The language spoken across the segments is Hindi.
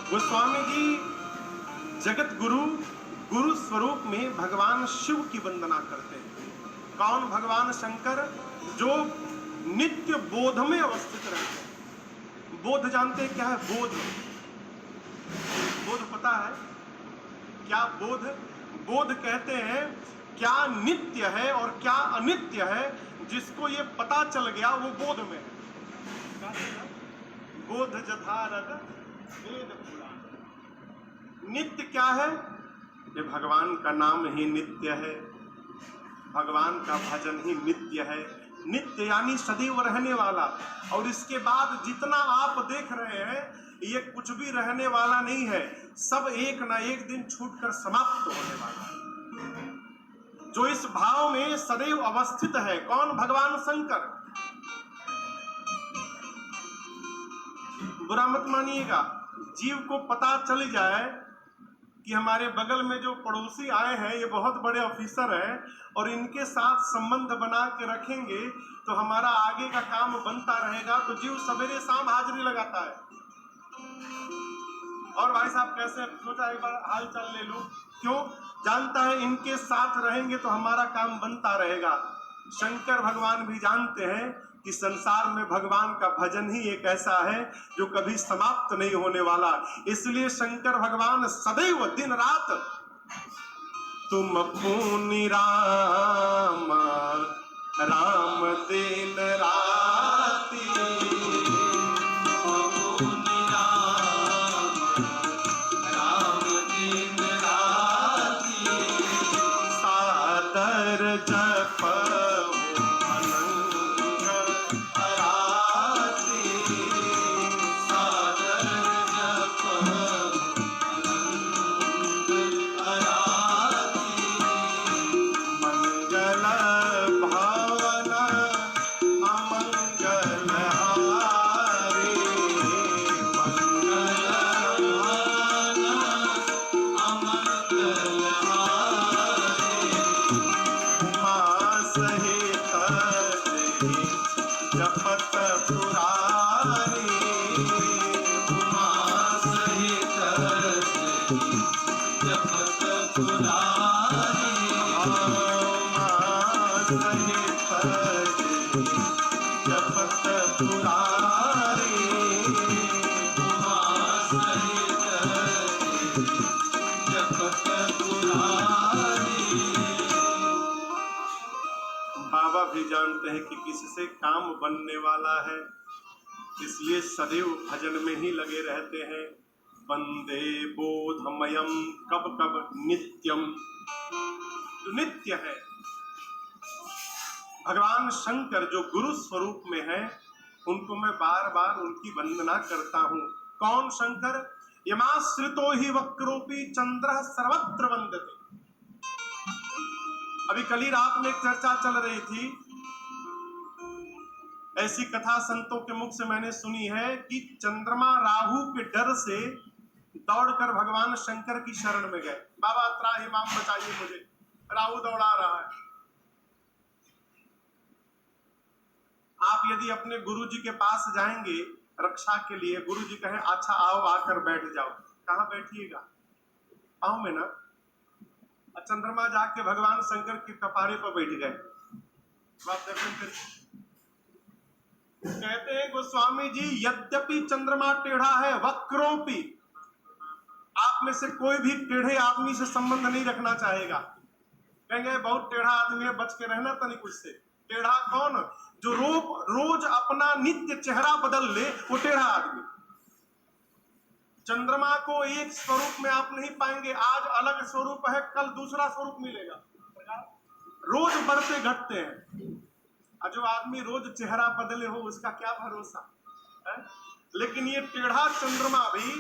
गोस्वामी जी जगत गुरु गुरु स्वरूप में भगवान शिव की वंदना करते हैं। कौन? भगवान शंकर, जो नित्य बोध में अवस्थित रहते हैं। बोध जानते हैं क्या है? बोध, बोध पता है क्या? बोध, बोध कहते हैं क्या नित्य है और क्या अनित्य है, जिसको ये पता चल गया वो बोध में है। बोध जथारथ वेद पुराण। नित्य क्या है? ये भगवान का नाम ही नित्य है, भगवान का भजन ही नित्य है। नित्य यानी सदैव रहने वाला। और इसके बाद जितना आप देख रहे हैं ये कुछ भी रहने वाला नहीं है, सब एक ना एक दिन छूटकर समाप्त होने वाला है। जो इस भाव में सदैव अवस्थित है, कौन? भगवान शंकर। बुरा मत मानिएगा, जीव को पता चल जाए कि हमारे बगल में जो पड़ोसी आए हैं ये बहुत बड़े ऑफिसर हैं और इनके साथ संबंध बना के रखेंगे तो हमारा आगे का काम बनता रहेगा, तो जीव सवेरे शाम हाजिरी लगाता है। और भाई साहब कैसे? सोचा एक बार हाल चाल ले लो। क्यों? जानता है इनके साथ रहेंगे तो हमारा काम बनता रहेगा। शंकर भगवान भी जानते हैं कि संसार में भगवान का भजन ही एक ऐसा है जो कभी समाप्त नहीं होने वाला। इसलिए शंकर भगवान सदैव दिन रात तुम पुनि राम राम दिन राति, सादर जप बाबा भी जानते हैं कि किससे काम बनने वाला है, इसलिए सदैव भजन में ही लगे रहते हैं। वंदे बोधमयम कब कब नित्यम, जो नित्य है। भगवान शंकर जो गुरु स्वरूप में है, उनको मैं बार बार उनकी वंदना करता हूँ। कौन शंकर? यमाश्रितो ही वक्रोपी चंद्र सर्वत्र वंदते। अभी कल ही रात में एक चर्चा चल रही थी, ऐसी कथा संतों के मुख से मैंने सुनी है कि चंद्रमा राहु के डर से दौड़कर भगवान शंकर की शरण में गए। बाबा त्राहि माम बचाइए मुझे, राहु दौड़ा रहा है। आप यदि अपने गुरुजी के पास जाएंगे रक्षा के लिए, गुरुजी कहें अच्छा आओ, आकर बैठ जाओ, कहाँ बैठिएगा? पाँव में ना। चंद्रमा जाके भगवान शंकर के कपारे पर बैठ गए। बात दर्शन करिए। कहते हैं गोस्वामी जी, यद्यपि चंद्रमा टेढ़ा है, वक्रोपी, आप में से कोई भी टेढ़े आदमी से संबंध नहीं रखना चाहेगा। कहेंगे बहुत टेढ़ा आदमी है, बच के रहना तनिक उससे। टेढ़ा कौन? जो रोज अपना नित्य चेहरा बदल ले, वो टेढ़ा आदमी। चंद्रमा को एक स्वरूप में आप नहीं पाएंगे। आज अलग स्वरूप है, कल दूसरा स्वरूप मिलेगा। रोज बढ़ते घटते हैं। और जो आदमी रोज चेहरा बदले हो उसका क्या भरोसा है? लेकिन ये टेढ़ा चंद्रमा भी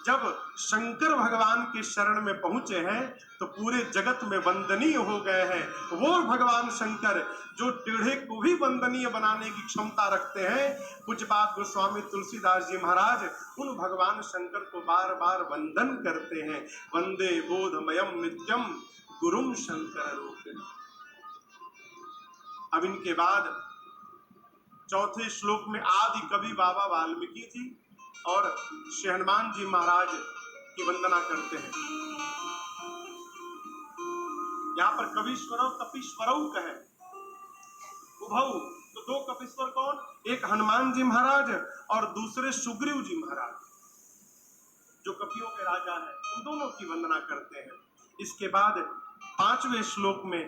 जब शंकर भगवान के शरण में पहुंचे हैं तो पूरे जगत में वंदनीय हो गए हैं। वो भगवान शंकर जो टेढ़े को भी वंदनीय बनाने की क्षमता रखते हैं। पूज्यपाद गोस्वामी तुलसीदास जी महाराज उन भगवान शंकर को बार बार वंदन करते हैं। वंदे बोधमयम नित्यम गुरुम शंकर रूपिण। अब इनके बाद चौथे श्लोक में आदि कवि बाबा वाल्मीकि जी और श्री हनुमान जी महाराज की वंदना करते हैं। यहाँ पर कवीश्वरौ कपीश्वरौ कहे उभौ, तो दो कपीश्वर कौन? एक हनुमान जी महाराज और दूसरे सुग्रीव जी महाराज, जो कपियों के राजा हैं, उन दोनों की वंदना करते हैं। इसके बाद 5वें श्लोक में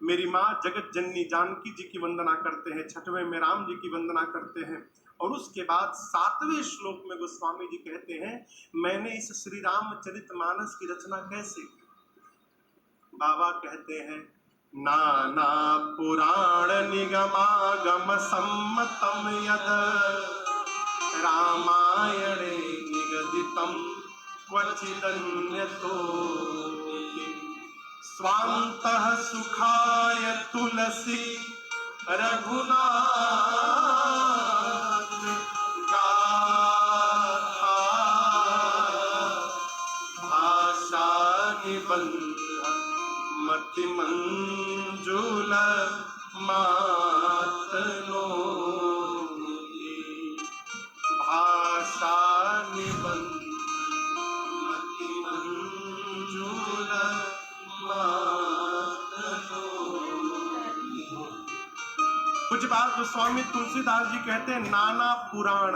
मेरी माँ जगत जननी जानकी जी की वंदना करते हैं, 6वें में राम जी की वंदना करते हैं, और उसके बाद 7वें श्लोक में गोस्वामी जी कहते हैं मैंने इस श्री रामचरितमानस की रचना कैसे की। बाबा कहते हैं नाना पुराण निगमागम सम्मतम यद रामायणे निगदितम क्वचिदन्यतो स्वान्तः सुखाय तुलसी रघुनाथ गाथा भाषा निबंध मति मंजुल मातनो भाषा निबंध मति मंजुल मातनो। कुछ बात गोस्वामी तुलसीदास जी कहते हैं नाना पुराण,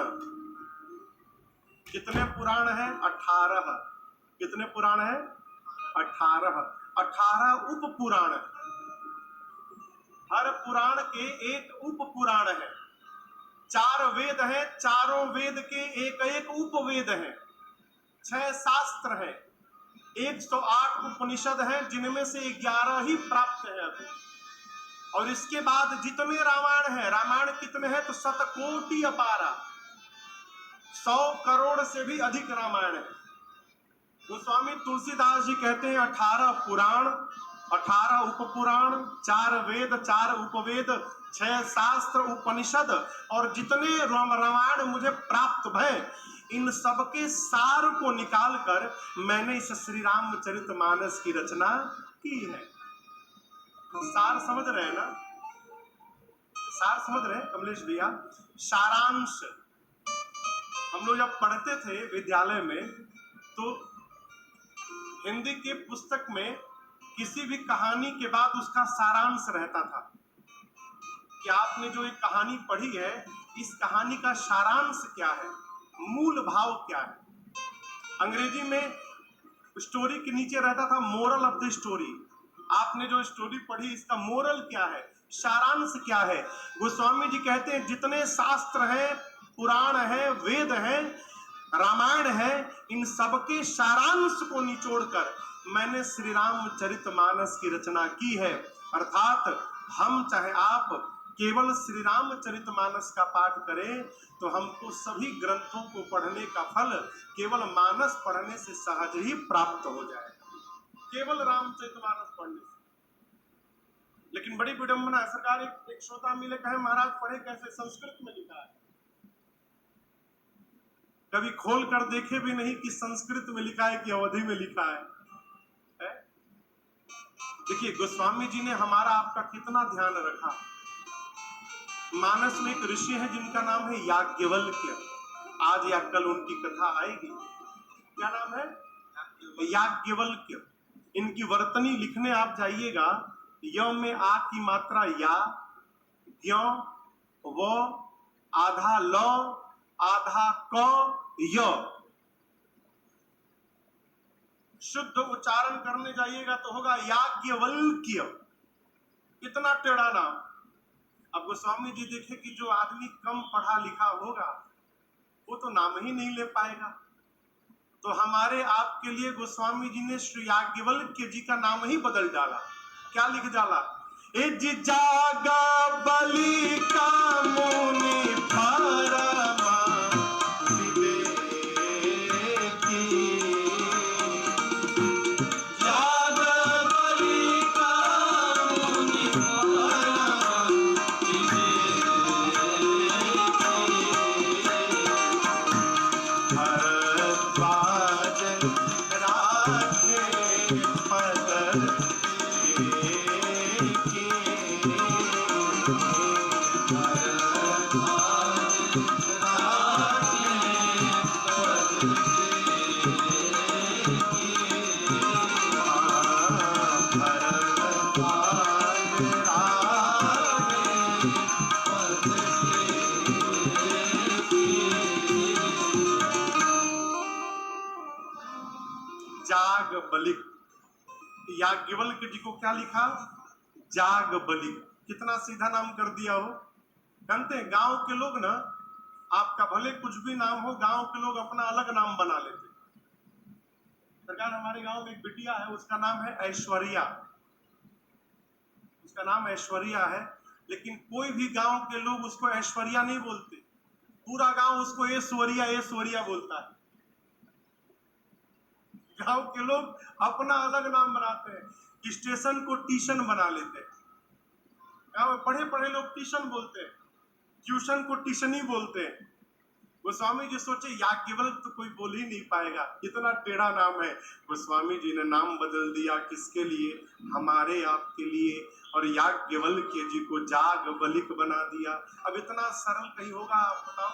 कितने पुराण हैं? 18। कितने पुराण हैं? 18 उप पुराण है। हर पुराण के एक उप पुराण है। 4 वेद हैं, चारों वेद के एक एक उपवेद हैं। 6 शास्त्र हैं, 108 उपनिषद हैं, जिनमें से 11 ही प्राप्त है अभी। और इसके बाद जितने रामायण हैं, रामायण कितने हैं? तो 7 कोटि अपारा, 100 करोड़ से भी अधिक रामायण है। गोस्वामी तुलसीदास जी कहते हैं 18 पुराण, 18 उपपुराण, 4 वेद, 4 उपवेद, 6 शास्त्र उपनिषद, और जितने रामायण मुझे प्राप्त भय, इन सबके सार को निकालकर मैंने इस श्री रामचरितमानस की रचना की है। सार समझ रहे हैं ना? सार समझ रहे हैं कमलेश भैया? सारांश। हम लोग जब पढ़ते थे विद्यालय में तो हिंदी के पुस्तक में किसी भी कहानी के बाद उसका सारांश रहता था कि आपने जो एक कहानी पढ़ी है, इस कहानी का सारांश क्या है, मूल भाव क्या है। अंग्रेजी में स्टोरी के नीचे रहता था मोरल ऑफ द स्टोरी। आपने जो स्टोरी पढ़ी, इसका मोरल क्या है, सारांश क्या है। गोस्वामी जी कहते हैं जितने शास्त्र हैं, पुराण है, वेद है, रामायण है, इन सबके सारांश को निचोड़कर मैंने श्री रामचरितमानस की रचना की है। अर्थात हम चाहे आप केवल श्री रामचरितमानस का पाठ करें तो हमको सभी ग्रंथों को पढ़ने का फल केवल मानस पढ़ने से सहज ही प्राप्त हो जाएगा, केवल रामचरितमानस पढ़ने से। लेकिन बड़ी विडंबना है सरकार, एक श्रोता मिले कहे महाराज पढ़े कैसे, संस्कृत में लिखा है। कभी खोल कर देखे भी नहीं कि संस्कृत में लिखा है कि अवधि में लिखा है। देखिए गोस्वामी जी ने हमारा आपका कितना ध्यान रखा। मानस में एक ऋषि है जिनका नाम है याज्ञवल्क्य। आज या कल उनकी कथा आएगी। क्या नाम है? याज्ञवल्क्य। इनकी वर्तनी लिखने आप जाइएगा, य में आ की मात्रा या, ज्ञ, व, आधा ल, आधा क, य। शुद्ध उच्चारण करने जाइएगा तो होगा याज्ञवल्क्य। इतना टेढ़ा नाम। अब गोस्वामी जी देखे कि जो आदमी कम पढ़ा लिखा होगा वो तो नाम ही नहीं ले पाएगा, तो हमारे आपके लिए गोस्वामी जी ने श्री याज्ञवल्क्य जी का नाम ही बदल डाला। क्या लिख डाला? एज जागा बलि का मुनि परमा विवेकी, जागा बलि का मुनि परमा विवेकी, भरद्वाज राखे पद की, याज्ञवल्क्य। याज्ञवल्क्य जी को क्या लिखा? जागबलिक। कितना सीधा नाम कर दिया हो। जानते हैं गांव के लोग ना, आपका भले कुछ भी नाम हो, गांव के लोग अपना अलग नाम बना लेते। सरकार, हमारे गांव में एक बिटिया है, उसका नाम है ऐश्वर्या। उसका नाम ऐश्वर्या है, लेकिन कोई भी गांव के लोग उसको ऐश्वर्या नहीं बोलते। पूरा गांव उसको ऐश्वर्या ऐश्वर्या बोलता है। गांव के लोग अपना अलग नाम बनाते हैं। स्टेशन को टीशन बना लेते हैं। गांव में पढ़े पढ़े लोग टीशन बोलते हैं, ट्यूशन को टीशनी बोलते हैं। गोस्वामी जी सोचे याज्ञवल्क्य तो कोई बोल ही नहीं पाएगा, इतना टेढ़ा नाम है। गोस्वामी जी ने नाम बदल दिया, किसके लिए? हमारे आपके लिए। और याज्ञवल्क्य जी को जागबलिक बना दिया। अब इतना सरल कहीं होगा? आप बताओ।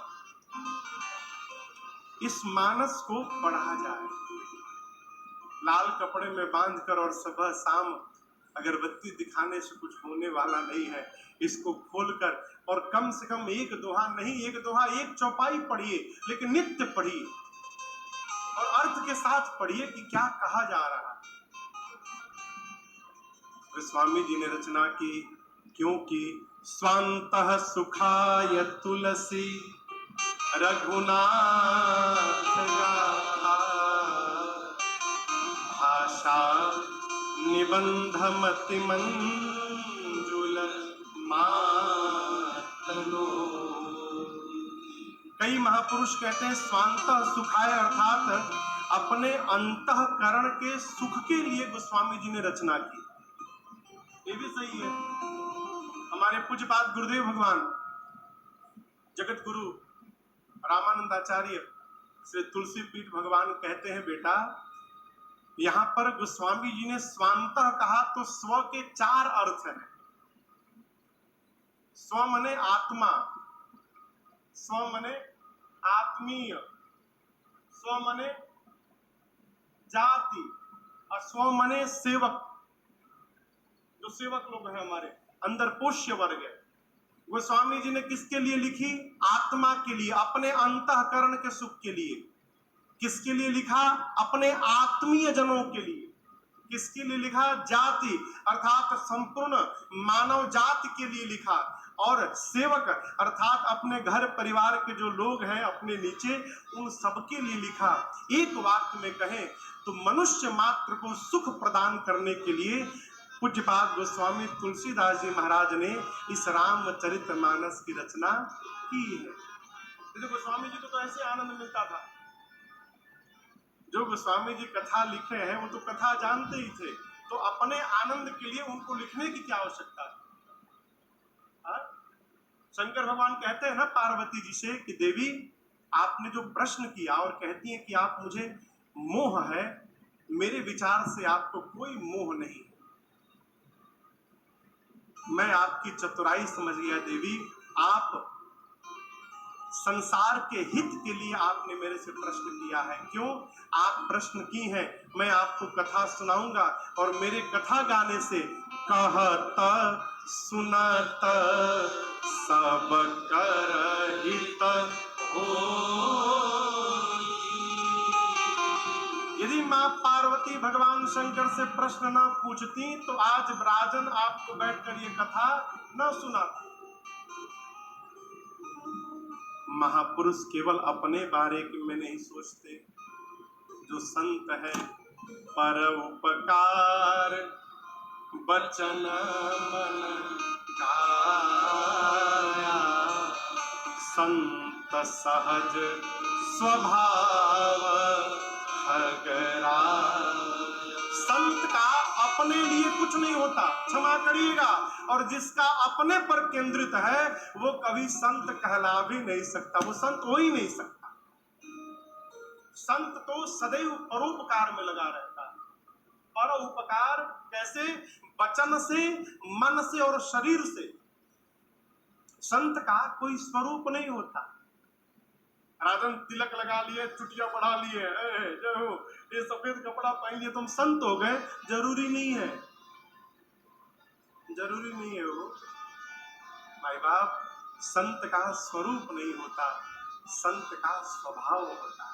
इस मानस को पढ़ा जाए, लाल कपड़े में बांधकर और सुबह शाम अगरबत्ती दिखाने से कुछ होने वाला नहीं है। इसको खोलकर और कम से कम एक दोहा नहीं, एक दोहा एक चौपाई पढ़िए, लेकिन नित्य पढ़िए और अर्थ के साथ पढ़िए कि क्या कहा जा रहा है। गोस्वामी जी ने रचना की, क्योंकि स्वांतः सुखाय तुलसी रघुनाथ गाथा, भाषा निबंध मति मंजुल मातनो। कई महापुरुष कहते हैं स्वांतः सुखाय, अर्थात अपने अंतःकरण के सुख के लिए गोस्वामी जी ने रचना की। ये भी सही है। हमारे पूज्यपाद गुरुदेव भगवान जगत गुरु रामानंदाचार्य श्री तुलसी पीठ भगवान कहते हैं, बेटा यहां पर गोस्वामी जी ने स्वांतः कहा तो स्व के 4 अर्थ हैं। स्व मने आत्मा, स्व मने आत्मीय, स्व मने जाति और स्व मने सेवक। जो सेवक लोग हैं हमारे अंदर, पोष्य वर्ग है। गोस्वामी जी ने किसके लिए लिखी? आत्मा के लिए, अपने अंतःकरण के सुख के लिए। किसके लिए लिखा? अपने आत्मीय जनों के लिए। किसके लिए लिखा? जाति अर्थात संपूर्ण मानव जाति के लिए लिखा। और सेवक अर्थात अपने घर परिवार के जो लोग हैं अपने नीचे, उन सबके लिए लिखा। एक वाक्य में कहें तो मनुष्य मात्र को सुख प्रदान करने के लिए पूज्यपाद गोस्वामी तुलसीदास जी महाराज ने इस रामचरितमानस की रचना की है। तो गोस्वामी जी को तो ऐसे आनंद मिलता था। जो गोस्वामी जी कथा लिखे हैं वो तो कथा जानते ही थे, तो अपने आनंद के लिए उनको लिखने की क्या आवश्यकता है? शंकर भगवान कहते हैं ना पार्वती जी से कि देवी आपने जो प्रश्न किया और कहती हैं कि आप मुझे मोह है, मेरे विचार से आपको कोई मोह नहीं। मैं आपकी चतुराई समझ गया देवी, आप संसार के हित के लिए आपने मेरे से प्रश्न किया है। क्यों आप प्रश्न की हैं? मैं आपको कथा सुनाऊंगा और मेरे कथा गाने से कहत सुनत सब कर हित हो। यदि मां पार्वती भगवान शंकर से प्रश्न न पूछती तो आज राजन आपको बैठकर ये कथा न सुनाता। महापुरुष केवल अपने बारे में नहीं सोचते, जो संत है पर उपकार बचन मन काया, संत सहज स्वभाव खगरा। संत का अपने लिए कुछ नहीं होता, क्षमा करिएगा, और जिसका अपने पर केंद्रित है वो कभी संत कहला भी नहीं सकता, वो संत हो ही नहीं सकता। संत तो सदैव परोपकार में लगा रहता है। परोपकार कैसे? वचन से, मन से और शरीर से। संत का कोई स्वरूप नहीं होता। राजन तिलक लगा लिए, चुटिया बढ़ा लिए, जय हो, ये सफेद कपड़ा पहन लिए, तुम संत हो गए, जरूरी नहीं है, जरूरी नहीं है। वो भाई बाप, संत का स्वरूप नहीं होता, संत का स्वभाव होता है।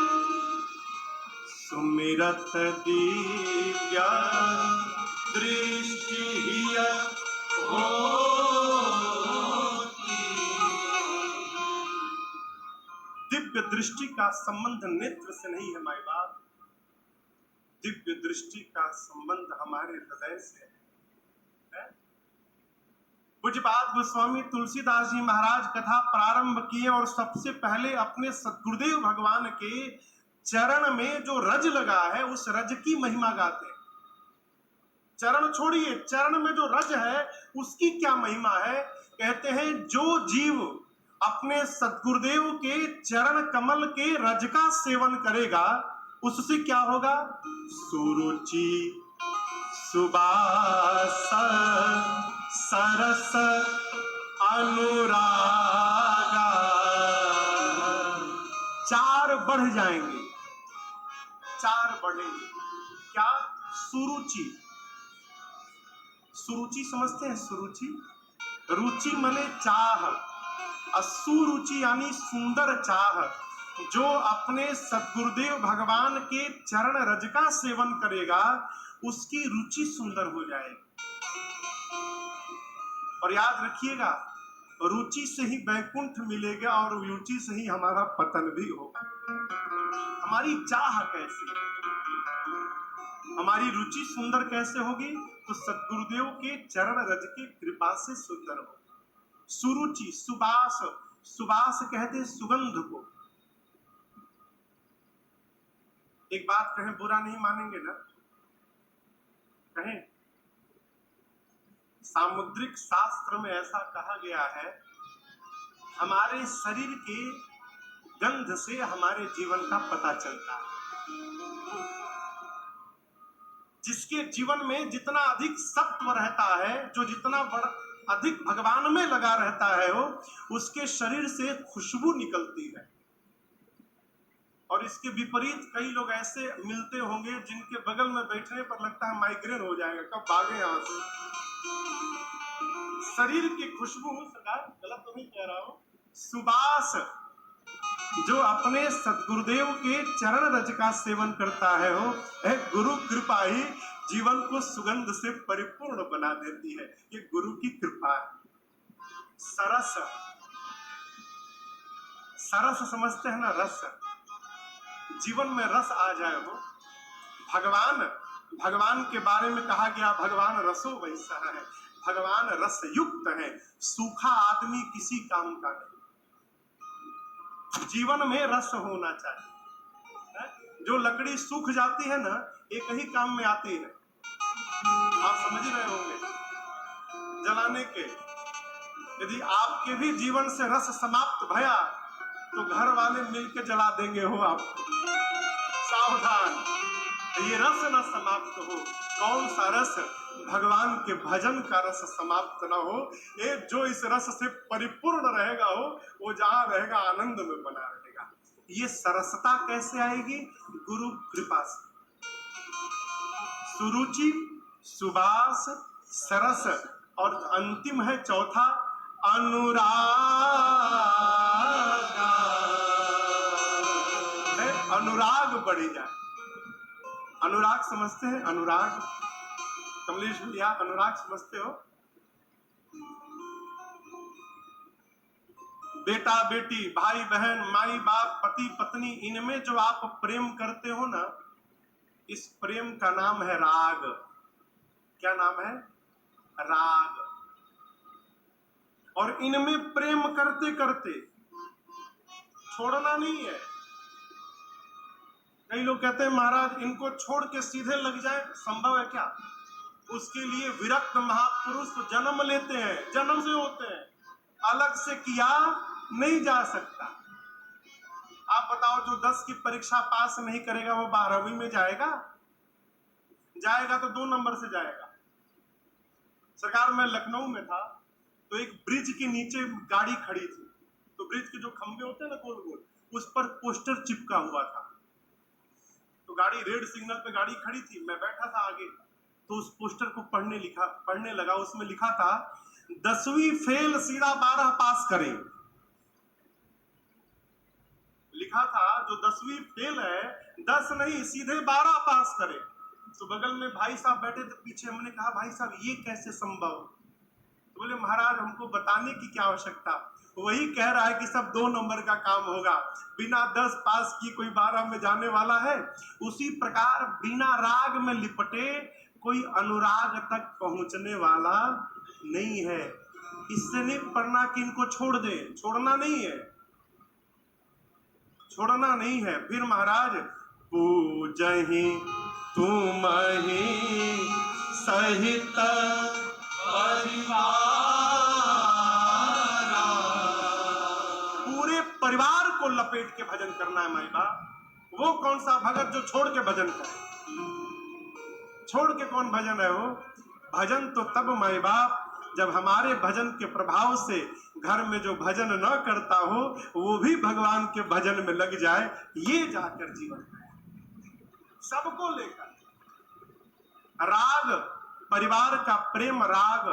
विहरत दिव्य दृष्टि दिव्य दृष्टि का संबंध नेत्र से नहीं है माई बाप, दिव्य दृष्टि का संबंध हमारे हृदय से है। पूज्यपाद गोस्वामी तुलसीदास जी महाराज कथा प्रारंभ किए और सबसे पहले अपने सद्गुरुदेव भगवान के चरण में जो रज लगा है उस रज की महिमा गाते हैं। चरण छोड़िए, चरण में जो रज है उसकी क्या महिमा है। कहते हैं जो जीव अपने सद्गुरुदेव के चरण कमल के रज का सेवन करेगा उससे क्या होगा, सुरुचि सुबास सरस अनुरागा, चार बढ़ जाएंगे, चार बढ़ेंगे। क्या, सुरुचि, सुरुचि समझते हैं, सुरुचि, रुचि माने चाह, असुरुचि यानी सुंदर चाह। जो अपने सद्गुरुदेव भगवान के चरण रज का सेवन करेगा उसकी रुचि सुंदर हो जाएगी। और याद रखिएगा, रुचि से ही वैकुंठ मिलेगा और रुचि से ही हमारा पतन भी होगा। हमारी चाह कैसी, हमारी रुचि सुंदर कैसे होगी, तो सद्गुरुदेव के चरण रज की कृपा से सुंदर होगी। सुरुचि, सुबास, सुबास कहते सुगंध को। एक बात कहें, बुरा नहीं मानेंगे ना, कहें, सामुद्रिक शास्त्र में ऐसा कहा गया है, हमारे शरीर के गंध से हमारे जीवन का पता चलता है। जिसके जीवन में जितना अधिक सत्व रहता है, जो जितना बड़ा अधिक भगवान में लगा रहता है वो, उसके शरीर से खुशबू निकलती है। और इसके विपरीत कई लोग ऐसे मिलते होंगे जिनके बगल में बैठने पर लगता है माइग्रेन हो जाएगा, कब भागे यहां से। शरीर की खुशबू, सरकार गलत तो नहीं कह रहा हूं, सुबास, जो अपने सद्गुरुदेव के चरण रज का सेवन करता है वो गुरु कृपा ही जीवन को सुगंध से परिपूर्ण बना देती है। ये गुरु की कृपा है। सरस, सरस समझते हैं ना, रस, जीवन में रस आ जाए हो। भगवान, भगवान के बारे में कहा गया भगवान रसो वैसा है, भगवान रस युक्त है, सूखा आदमी किसी काम का नहीं। जीवन में रस होना चाहिए। जो लकड़ी सूख जाती है ना, एक ही काम में आती है, आप समझ रहे होंगे, जलाने के। यदि आपके भी जीवन से रस समाप्त भया तो घर वाले मिलके जला देंगे हो आपको, सावधान, ये रस न समाप्त हो। कौन सा रस, भगवान के भजन का रस समाप्त ना हो। ये जो इस रस से परिपूर्ण रहेगा हो, वो जहां रहेगा आनंद में बना रहेगा। ये सरसता कैसे आएगी, गुरु कृपा से। सुरुचि, सुबास, सरस, और अंतिम है चौथा, अनुराग। अनुराग बढ़ी जाए। अनुराग समझते हैं, अनुराग, कमलेश भैया अनुराग समझते हो? बेटा बेटी, भाई बहन, माई बाप, पति पत्नी, इनमें जो आप प्रेम करते हो ना, इस प्रेम का नाम है राग। क्या नाम है? राग। और इनमें प्रेम करते करते छोड़ना नहीं है। कई लोग कहते हैं महाराज इनको छोड़ के सीधे लग जाए, संभव है क्या? उसके लिए विरक्त महापुरुष जन्म लेते हैं, जन्म से होते हैं, अलग से किया नहीं जा सकता। आप बताओ, जो 10 की परीक्षा पास नहीं करेगा वो 12वीं में जाएगा? जाएगा तो 2 नंबर से जाएगा। सरकार, मैं लखनऊ में था तो एक ब्रिज के नीचे गाड़ी खड़ी थी, तो ब्रिज के जो खंभे होते हैं ना गोल गोल, उस पर पोस्टर चिपका हुआ था। तो गाड़ी रेड सिग्नल पे गाड़ी खड़ी थी, मैं बैठा था आगे, तो उस पोस्टर को पढ़ने लगा। उसमें लिखा था 10वीं फेल सीधा 12 पास करें। लिखा था जो 10वीं फेल है 10 नहीं सीधे 12 पास करे। तो बगल में भाई साहब बैठे थे पीछे, हमने कहा भाई साहब ये कैसे संभव? तो बोले महाराज हमको बताने की क्या आवश्यकता, वही कह रहा है कि सब 2 नंबर का काम होगा, बिना 10 पास की कोई 12 में जाने वाला है। उसी प्रकार बिना राग में लिपटे कोई अनुराग तक पहुंचने वाला नहीं है। इससे नहीं पढ़ना कि इनको छोड़ दे, छोड़ना नहीं है, छोड़ना नहीं है। फिर महाराज पूजहि तुम ही सहित परिवार, पूरे परिवार को लपेट के भजन करना है माई बाप। वो कौन सा भगत जो छोड़ के भजन करे? छोड़ के कौन भजन है वो? भजन तो तब माई बाप जब हमारे भजन के प्रभाव से घर में जो भजन न करता हो वो भी भगवान के भजन में लग जाए, ये जाकर जीवन सबको लेकर। राग परिवार का प्रेम राग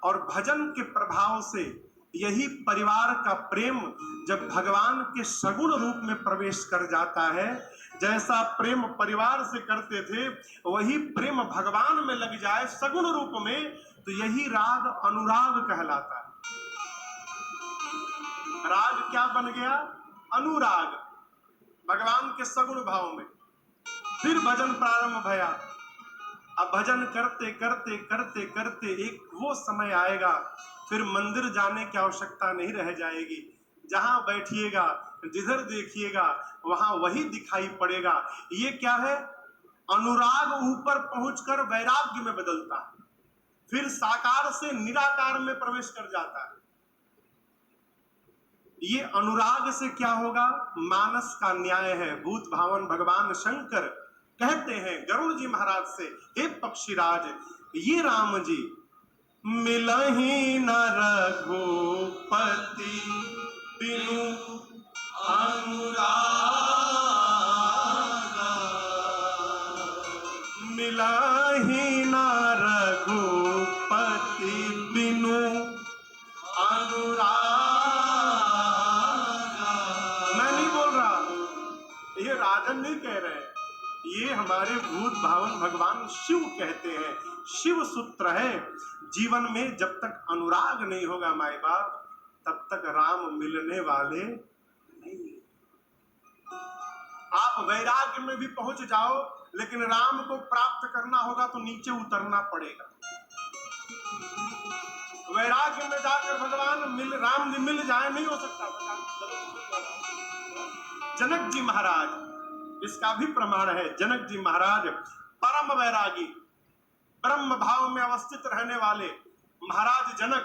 और भजन के प्रभाव से यही परिवार का प्रेम जब भगवान के सगुण रूप में प्रवेश कर जाता है, जैसा प्रेम परिवार से करते थे वही प्रेम भगवान में लग जाए सगुण रूप में, तो यही राग अनुराग कहलाता है। राग क्या बन गया? अनुराग, भगवान के सगुण भाव में। फिर भजन प्रारंभ भया। अब भजन करते करते करते करते एक वो समय आएगा फिर मंदिर जाने की आवश्यकता नहीं रह जाएगी। जहां बैठिएगा जिधर देखिएगा वहां वही दिखाई पड़ेगा। ये क्या है? अनुराग ऊपर पहुंचकर वैराग्य में बदलता है, फिर साकार से निराकार में प्रवेश कर जाता है। ये अनुराग से क्या होगा? मानस का न्याय है। भूत भावन भगवान शंकर कहते हैं गरुड़ जी महाराज से, हे पक्षीराज, ये राम जी मिलहि न रघुपति बिनु अनुराग, मिलहि न रघुपति बिनु अनुराग। मैं नहीं बोल रहा, ये राजन नहीं कह रहे, ये हमारे भूत भावन भगवान शिव कहते हैं। शिव सूत्र है। जीवन में जब तक अनुराग नहीं होगा माई बाप तब तक राम मिलने वाले नहीं। आप वैराग्य में भी पहुंच जाओ लेकिन राम को प्राप्त करना होगा तो नीचे उतरना पड़ेगा। वैराग्य में जाकर भगवान राम जी मिल जाए नहीं हो सकता। जनक जी महाराज इसका भी प्रमाण है। जनक जी महाराज परम वैरागी, ब्रह्म भाव में अवस्थित रहने वाले महाराज जनक,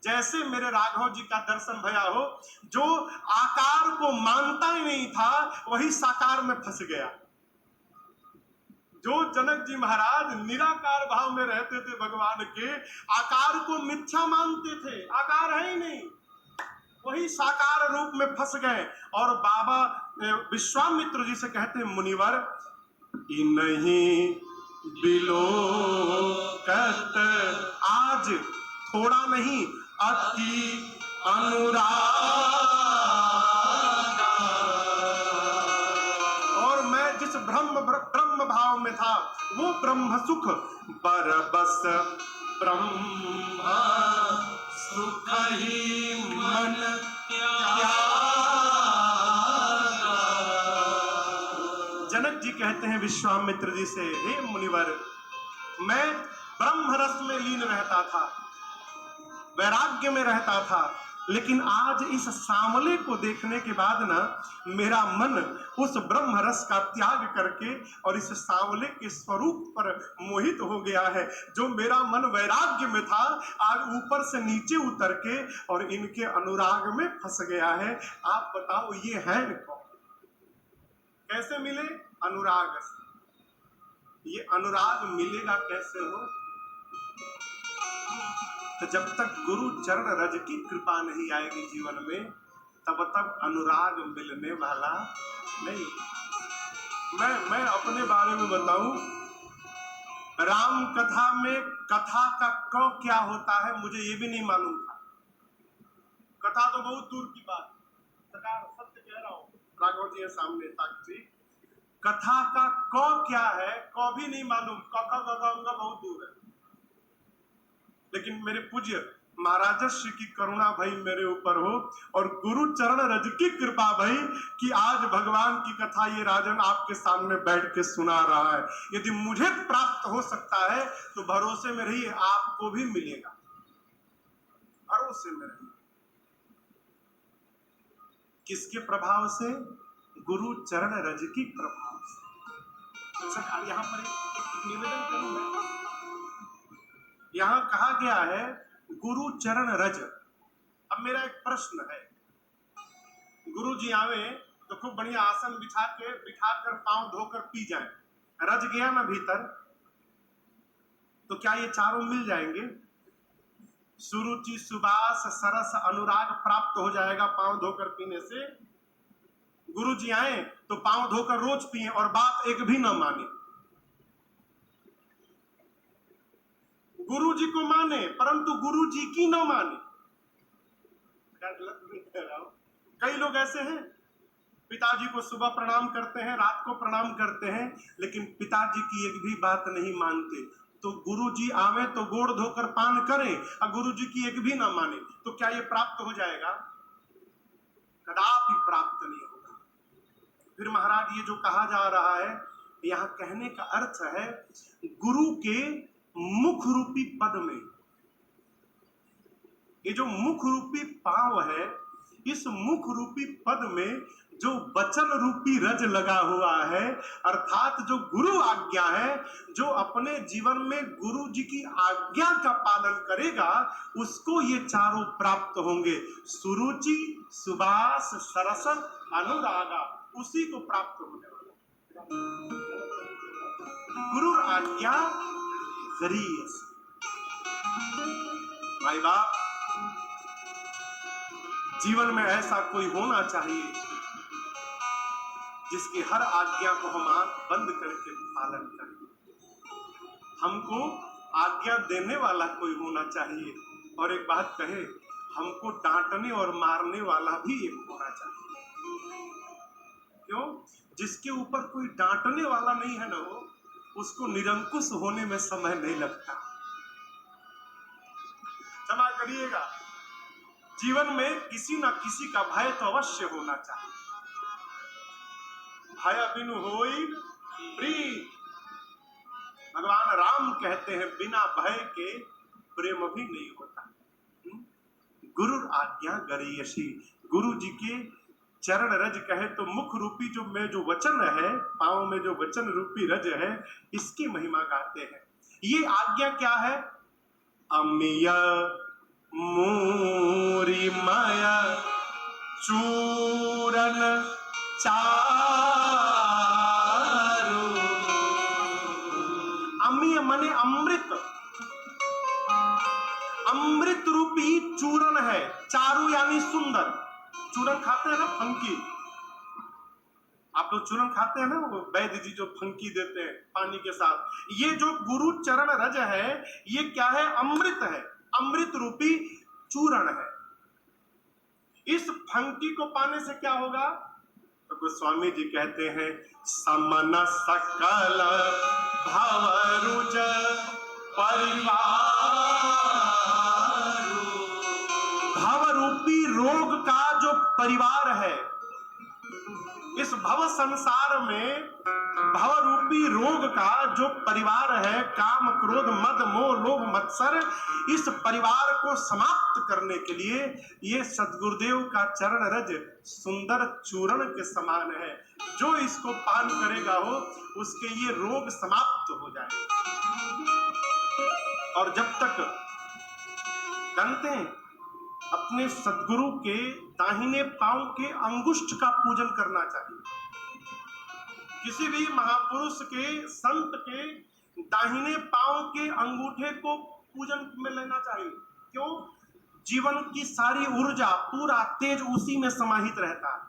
जैसे मेरे राघव जी का दर्शन भया हो, जो आकार को मानता ही नहीं था वही साकार में फंस गया। जो जनक जी महाराज निराकार भाव में रहते थे भगवान के, आकार को मिथ्या मानते थे, आकार है ही नहीं, वही साकार रूप में फंस गए। और बाबा विश्वामित्र जी से कहते मुनिवर, नहीं बिलोकत आज थोड़ा नहीं अति अनुराग, और मैं जिस ब्रह्म भाव में था वो ब्रह्म सुख बरबस ब्रह्म सुख ही मन क्या। जनक जी कहते हैं विश्वामित्र जी से, हे मुनिवर, मैं ब्रह्म रस में लीन रहता था, वैराग्य में रहता था, लेकिन आज इस सांवले को देखने के बाद ना मेरा मन उस ब्रह्म रस का त्याग करके और इस सांवले के स्वरूप पर मोहित हो गया है। जो मेरा मन वैराग्य में था आज ऊपर से नीचे उतर के और इनके अनुराग में फंस गया है। आप बताओ ये है कौन? कैसे मिले? अनुराग से। ये अनुराग मिलेगा कैसे हो? तो जब तक गुरु चरण रज की कृपा नहीं आएगी जीवन में तब तक अनुराग मिलने वाला नहीं। मैं अपने बारे में बताऊं, राम कथा में कथा का क क्या होता है मुझे ये भी नहीं मालूम था। कथा तो बहुत दूर की बात, सरकार सत्य कह रहा हूं, राघव जी सामने साक्षी। कथा का क क्या है, क भी नहीं मालूम, क ख ग घ ङ बहुत दूर है। लेकिन मेरे पूज्य महाराजश्री की करुणा भाई मेरे ऊपर हो और गुरु चरण रज की कृपा भाई कि आज भगवान की कथा ये राजन आपके सामने बैठ के सुना रहा है। यदि मुझे प्राप्त हो सकता है तो भरोसे में रहिए आपको भी मिलेगा, भरोसे में रहिए। किसके प्रभाव से? गुरु चरण रज की प्रभाव से। सरकार यहां पर एक निवेदन करूं मैं, यहां कहा गया है गुरु चरण रज। अब मेरा एक प्रश्न है, गुरु जी आवे तो खूब बढ़िया आसन बिठाकर पांव धोकर पी जाए, रज गया ना भीतर, तो क्या ये चारों मिल जाएंगे? सुरुचि, सुबास, सरस, अनुराग प्राप्त हो जाएगा पांव धोकर पीने से। गुरु जी आए तो पांव धोकर रोज पिए और बात एक भी ना माने। गुरु जी को माने परंतु गुरु जी की ना माने। कई लोग ऐसे हैं, पिताजी को सुबह प्रणाम करते हैं, रात को प्रणाम करते हैं, लेकिन पिताजी की एक भी बात नहीं मानते। तो गुरु जी आवे तो गोड़ धोकर पान करें और गुरु जी की एक भी ना माने, तो क्या ये प्राप्त हो जाएगा? कदापि प्राप्त नहीं होगा। फिर महाराज ये जो कहा जा रहा है, यहाँ कहने का अर्थ है गुरु के मुख रूपी पद में, ये जो मुख रूपी पांव है, इस मुख रूपी पद में जो वचन रूपी रज लगा हुआ है, अर्थात जो गुरु आज्ञा है, जो अपने जीवन में गुरु जी की आज्ञा का पालन करेगा, उसको ये चारों प्राप्त होंगे। सुरुचि, सुबास, सरस, अनुरागा, उसी को प्राप्त होने वाला गुरु आज्ञा जरिए से। भाई बाप, जीवन में ऐसा कोई होना चाहिए जिसकी हर आज्ञा को हम आंख बंद करके पालन करें। हमको आज्ञा देने वाला कोई होना चाहिए, और एक बात कहे, हमको डांटने और मारने वाला भी एक होना चाहिए। क्यों? जिसके ऊपर कोई डांटने वाला नहीं है ना, वो उसको निरंकुश होने में समय नहीं लगता। क्षमा करिएगा, जीवन में किसी ना किसी का भय तो अवश्य होना चाहिए। भय बिनु होई प्रीत, भगवान राम कहते हैं बिना भय के प्रेम भी नहीं होता। गुरु आज्ञा गरीयसी, गुरु जी के चरण रज कहे तो मुख रूपी जो वचन है, पांव में जो वचन रूपी रज है, इसकी महिमा गाते हैं। ये आज्ञा क्या है? अमिय मूरी माया चूरन चारू। अमिय मने अमृत, अमृत रूपी चूरन है। चारू यानी सुंदर। चूरन खाते हैं ना, फंकी, आप लोग चूरन खाते हैं ना, वो वैद्य जी जो फंकी देते हैं पानी के साथ। ये जो गुरु चरण रज है, ये क्या है? अमृत है, अमृत रूपी चूरण है। इस फंकी को पाने से क्या होगा? तो गोस्वामी जी कहते हैं, समन सकल भवरुज परिवार। भव रूपी रोग का जो परिवार है, इस भव संसार में भव रूपी रोग का जो परिवार है, काम, क्रोध, मद, मोह, लोभ, मत्सर, इस परिवार को समाप्त करने के लिए ये सद्गुरुदेव का चरण रज सुंदर चूर्ण के समान है। जो इसको पान करेगा हो, उसके ये रोग समाप्त हो जाए। और जब तक जानते हैं, अपने सद्गुरु के दाहिने पांव के अंगुष्ठ का पूजन करना चाहिए। किसी भी महापुरुष के, संत के दाहिने पांव के अंगूठे को पूजन में लेना चाहिए। क्यों? जीवन की सारी ऊर्जा, पूरा तेज उसी में समाहित रहता है।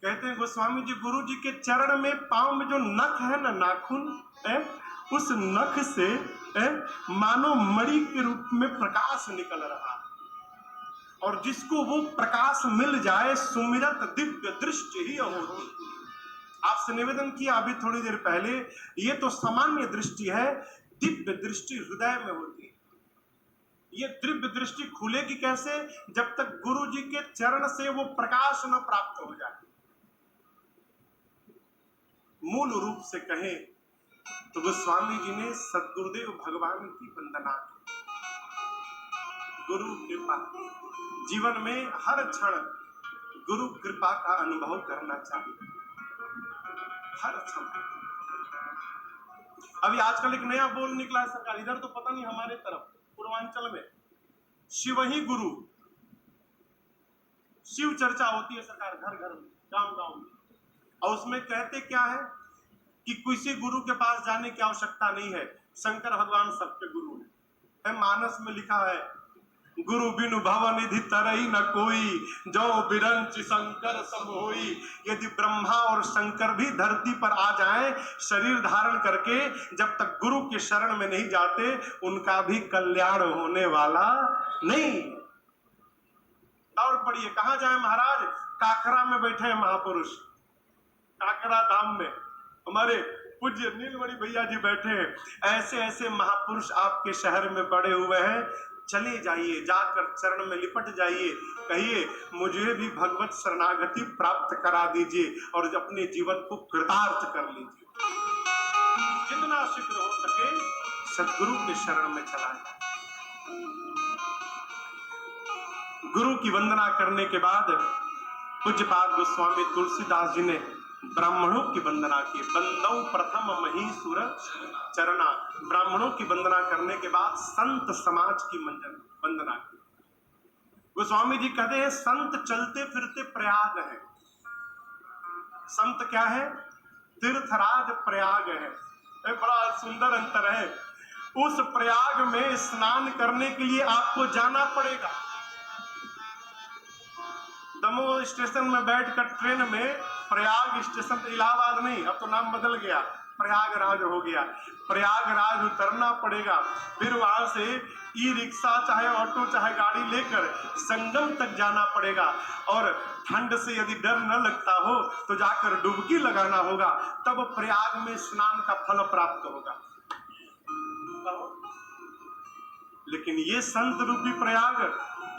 कहते हैं गोस्वामी जी, गुरु जी के चरण में पांव में जो नख है ना, नाखून है, उस नख से मानो मणि के रूप में प्रकाश निकल रहा है। और जिसको वो प्रकाश मिल जाए सुमिरत दिव्य दृष्टि ही होती। आपसे निवेदन किया अभी थोड़ी देर पहले, ये तो सामान्य दृष्टि है, दिव्य दृष्टि हृदय में होती है। ये दिव्य दृष्टि खुलेगी कैसे? जब तक गुरु जी के चरण से वो प्रकाश न प्राप्त हो जाए। मूल रूप से कहें तो गोस्वामी जी ने सद्गुरुदेव भगवान की वंदना की। गुरु कृपा, जीवन में हर क्षण गुरु कृपा का अनुभव करना चाहिए, हर क्षण। अभी आजकल एक नया बोल निकला है सरकार, इधर तो पता नहीं, हमारे तरफ पूर्वांचल में शिव ही गुरु, शिव चर्चा होती है सरकार, घर घर में, गांव गांव में। और उसमें कहते क्या है कि किसी गुरु के पास जाने की आवश्यकता नहीं है, शंकर भगवान सबके गुरु है। मानस में लिखा है, गुरु बिनु भव निधि तरई न कोई, जो बिरंच शंकर सब होई। यदि ब्रह्मा और शंकर भी धरती पर आ जाएं शरीर धारण करके, जब तक गुरु के शरण में नहीं जाते उनका भी कल्याण होने वाला नहीं। और पढ़िए, कहां जाए महाराज? काकरा में बैठे हैं महापुरुष, काकरा धाम में हमारे पूज्य नीलमणि भैया जी बैठे हैं। ऐसे ऐसे महापुरुष आपके शहर में पड़े हुए हैं, चले जाइए, जाकर चरण में लिपट जाइए, कहिए मुझे भी भगवत शरणागति प्राप्त करा दीजिए और अपने जीवन को कृतार्थ कर लीजिए। जितना शीघ्र हो सके सद्गुरु के शरण में चला जाए। गुरु की वंदना करने के बाद पूज्यपाद गोस्वामी तुलसीदास जी ने ब्राह्मणों की वंदना की। बंदौ प्रथम महीसुर चरणा, ब्राह्मणों की वंदना करने के बाद संत समाज की वंदना की। गोस्वामी जी कहते हैं संत चलते फिरते प्रयाग है। संत क्या है? तीर्थराज प्रयाग है। बड़ा सुंदर अंतर है। उस प्रयाग में स्नान करने के लिए आपको जाना पड़ेगा। दमोह स्टेशन में बैठकर ट्रेन में, प्रयाग स्टेशन, इलाहाबाद नहीं, अब तो नाम बदल गया, प्रयागराज हो गया, प्रयागराज उतरना पड़ेगा। फिर वहां से ई रिक्शा चाहे ऑटो चाहे गाड़ी लेकर संगम तक जाना पड़ेगा। और ठंड से यदि डर न लगता हो तो जाकर डुबकी लगाना होगा, तब प्रयाग में स्नान का फल प्राप्त होगा। लेकिन ये संत रूपी प्रयाग,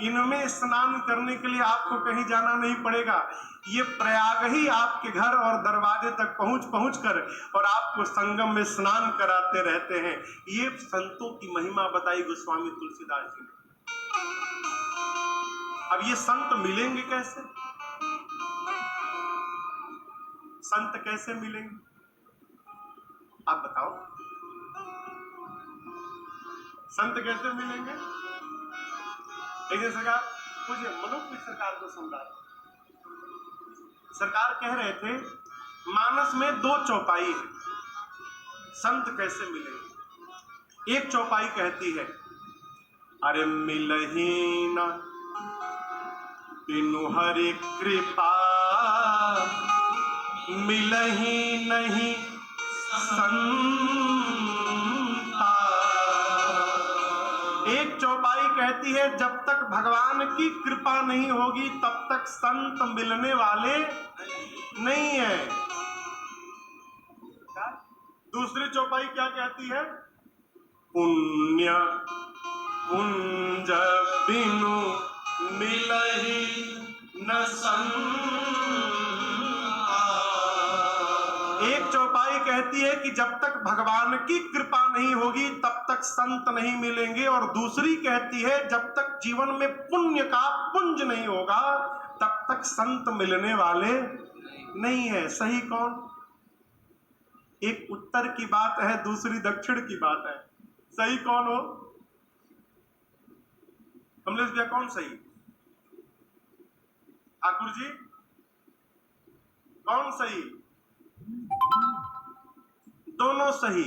इनमें स्नान करने के लिए आपको कहीं जाना नहीं पड़ेगा। ये प्रयाग ही आपके घर और दरवाजे तक पहुंच कर और आपको संगम में स्नान कराते रहते हैं। ये संतों की महिमा बताई गोस्वामी तुलसीदास जी ने। अब ये संत मिलेंगे कैसे? संत कैसे मिलेंगे आप बताओ? संत कैसे मिलेंगे? एक दिन सरकार मुझे मनुष्य सरकार को समझा, सरकार कह रहे थे मानस में दो चौपाई है, संत कैसे मिलेंगे? एक चौपाई कहती है, अरे मिलही न बिनु हरि कृपा, मिलही नहीं संता। एक चौपाई कहती है जब तक भगवान की कृपा नहीं होगी तब तक संत मिलने वाले नहीं है। दूसरी चौपाई क्या कहती है? पुण्य पुंज बिनु मिलहि न संता। एक चौपाई कहती है कि जब तक भगवान की कृपा नहीं होगी तब तक संत नहीं मिलेंगे, और दूसरी कहती है जब तक जीवन में पुण्य का पुंज नहीं होगा तब तक संत मिलने वाले नहीं है। सही कौन? एक उत्तर की बात है, दूसरी दक्षिण की बात है। सही कौन हो? कमलेश भैया कौन सही? ठाकुर जी कौन सही? दोनों सही।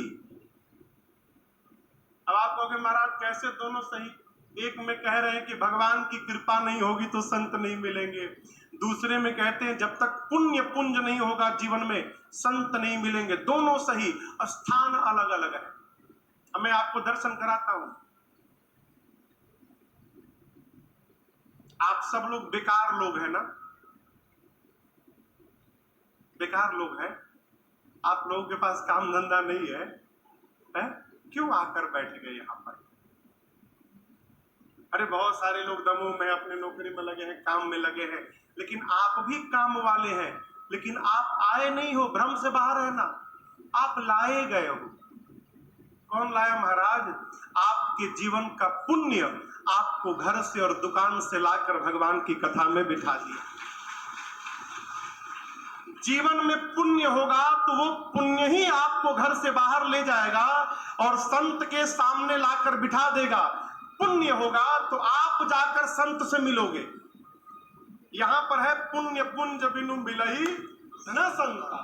अब आप कहोगे महाराज कैसे दोनों सही? एक में कह रहे हैं कि भगवान की कृपा नहीं होगी तो संत नहीं मिलेंगे, दूसरे में कहते हैं जब तक पुण्य पुंज नहीं होगा जीवन में संत नहीं मिलेंगे। दोनों सही, स्थान अलग अलग है। अब मैं आपको दर्शन कराता हूं। आप सब लोग बेकार लोग हैं ना, बेकार लोग हैं, आप लोगों के पास काम धंधा नहीं है, है? क्यों आकर बैठ गए यहां पर? अरे बहुत सारे लोग दमों में अपने नौकरी में लगे हैं, काम में लगे हैं, लेकिन आप भी काम वाले हैं, लेकिन आप आए नहीं हो, भ्रम से बाहर है ना, आप लाए गए हो। कौन लाया महाराज? आपके जीवन का पुण्य आपको घर से और दुकान से लाकर भगवान की कथा में बिठा दिया। जीवन में पुण्य होगा तो वो पुण्य ही आपको घर से बाहर ले जाएगा और संत के सामने लाकर बिठा देगा। पुण्य होगा तो आप जाकर संत से मिलोगे। यहां पर है पुण्य पुंज बिनु मिलही न संता।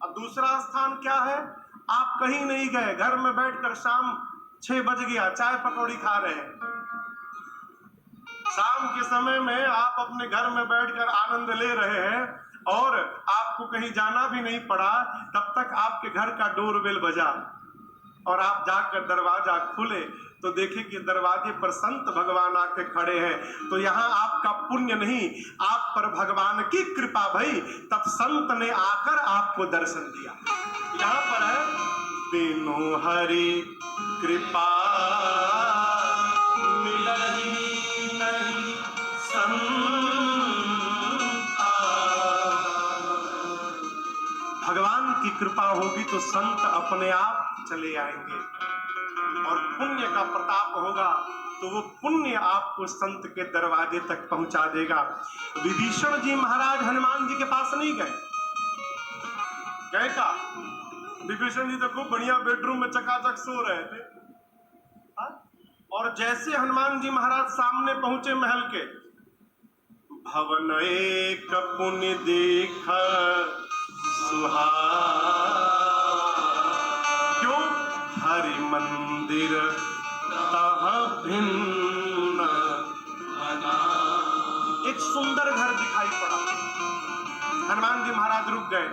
अब दूसरा स्थान क्या है? आप कहीं नहीं गए, घर में बैठकर शाम 6 बज गया, चाय पकौड़ी खा रहे हैं। शाम के समय में आप अपने घर में बैठकर आनंद ले रहे हैं और आपको कहीं जाना भी नहीं पड़ा, तब तक आपके घर का डोरबेल बजा और आप जाकर दरवाजा खुले तो देखे कि दरवाजे पर संत भगवान आके खड़े हैं। तो यहाँ आपका पुण्य नहीं, आप पर भगवान की कृपा भई, तब संत ने आकर आपको दर्शन दिया। यहाँ पर है बिनु हरि कृपा मिलही नहीं संता। भगवान की कृपा होगी तो संत अपने आप चले आएंगे और पुण्य का प्रताप होगा तो वो पुण्य आपको संत के दरवाजे तक पहुंचा देगा। विभीषण जी महाराज हनुमान जी के पास नहीं गए, गए का? विभीषण जी तो खूब बढ़िया बेडरूम में चकाचक सो रहे थे, और जैसे हनुमान जी महाराज सामने पहुंचे महल के, भवन एक पुण्य देख सुहा, क्यों? हरि मंदिर तहाँ भिन्न बना। एक सुंदर घर दिखाई पड़ा। हनुमान जी महाराज रुक गए।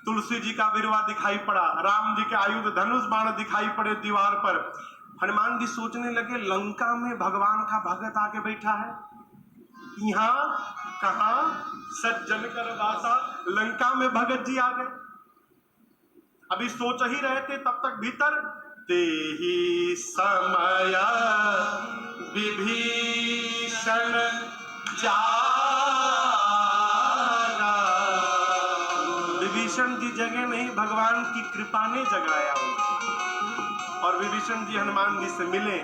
तुलसी जी का विरवा दिखाई पड़ा, राम जी के आयुध धनुष बाण दिखाई पड़े दीवार पर। हनुमान जी सोचने लगे, लंका में भगवान का भगत आके बैठा है, यहाँ कहाँ सज्जन कर वासा, लंका में भगत जी आ गए। अभी सोच ही रहे थे, तब तक भीतर तेहि समय विभीषण जागा। विभीषण जी जगह नहीं, भगवान की कृपा ने जगाया उनको। और विभीषण जी हनुमान जी से मिले।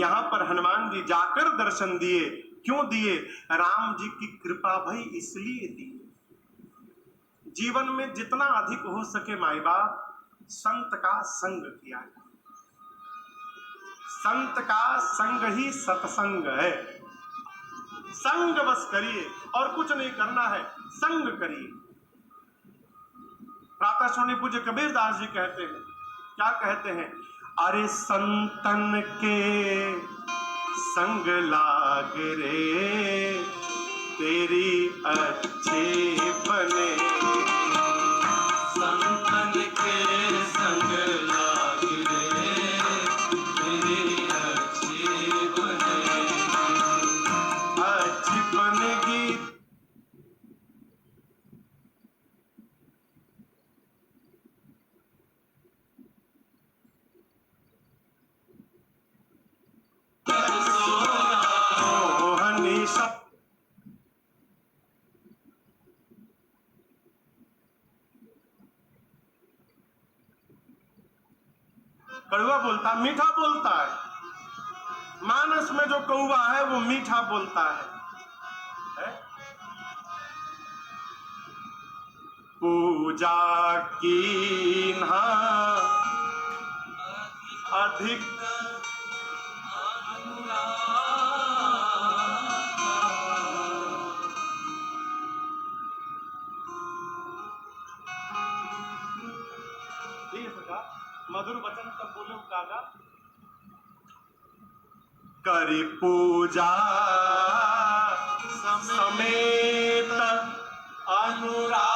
यहाँ पर हनुमान जी जाकर दर्शन दिए। क्यों दिए? राम जी की कृपा भाई इसलिए दी। जीवन में जितना अधिक हो सके माई बाप संत का संग किया है। संत का संग ही सत्संग है। संग बस करिए और कुछ नहीं करना है, संग करिए। प्रातः सोनी पूज्य कबीर दास जी कहते हैं, क्या कहते हैं? अरे संतन के संग लाग रे तेरी अच्छे बने, संतन के संग लाग रे तेरी अच्छी बने, अच्छी बनेगी। कड़वा बोलता, मीठा बोलता है। मानस में जो कौवा है वो मीठा बोलता है? पूजा की ना अधिक मधुर वचन तब बोले कागा, करी पूजा समेत अनुरागा।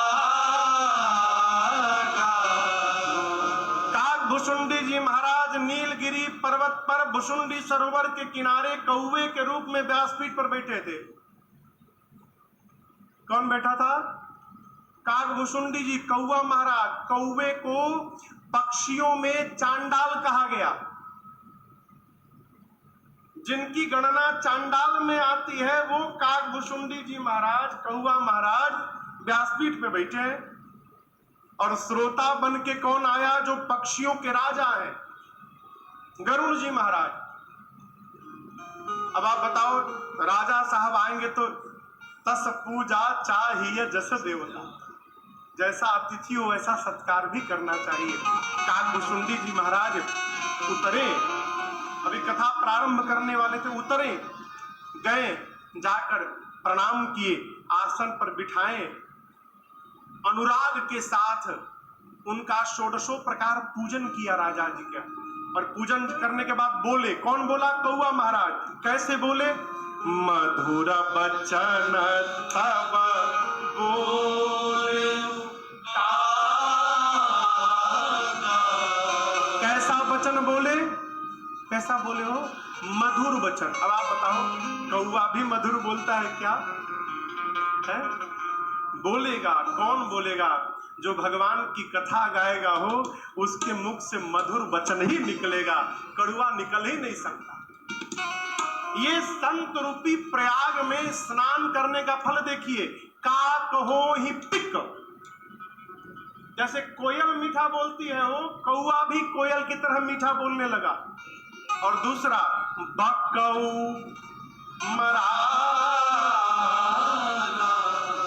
काकभुसुंडी जी महाराज नीलगिरी पर्वत पर्वत पर भुशुंडी सरोवर के किनारे कौवे के रूप में व्यासपीठ पर बैठे थे। कौन बैठा था? काकभुशुंडी जी, कौवा महाराज। कौवे को पक्षियों में चांडाल कहा गया। जिनकी गणना चांडाल में आती है वो काकभुशुंडी जी महाराज, कौवा महाराज व्यासपीठ पे बैठे हैं। और श्रोता बन के कौन आया? जो पक्षियों के राजा हैं, गरुड़ जी महाराज। अब आप बताओ, राजा साहब आएंगे तो तस पूजा चाहिए जस देवता, जैसा अतिथि हो वैसा सत्कार भी करना चाहिए। काकभुशुंडी जी महाराज उतरे, अभी कथा प्रारंभ करने वाले थे, उतरे, गए, जाकर प्रणाम किए, आसन पर बिठाए, अनुराग के साथ उनका षोडशों प्रकार पूजन किया राजा जी का। और पूजन करने के बाद बोले, कौन बोला? कौवा महाराज। कैसे बोले? मधुर बचन तब बोले, कैसा वचन बोले? कैसा बोले हो? मधुर वचन। अब आप बताओ, कौवा भी मधुर बोलता है क्या? है? बोलेगा। कौन बोलेगा? जो भगवान की कथा गाएगा हो, उसके मुख से मधुर वचन ही निकलेगा, कड़वा निकल ही नहीं सकता। ये संत रूपी प्रयाग में स्नान करने का फल देखिए। काक हो ही पिक, जैसे कोयल मीठा बोलती है, वो कौवा भी कोयल की तरह मीठा बोलने लगा। और दूसरा, बकऊ मरा,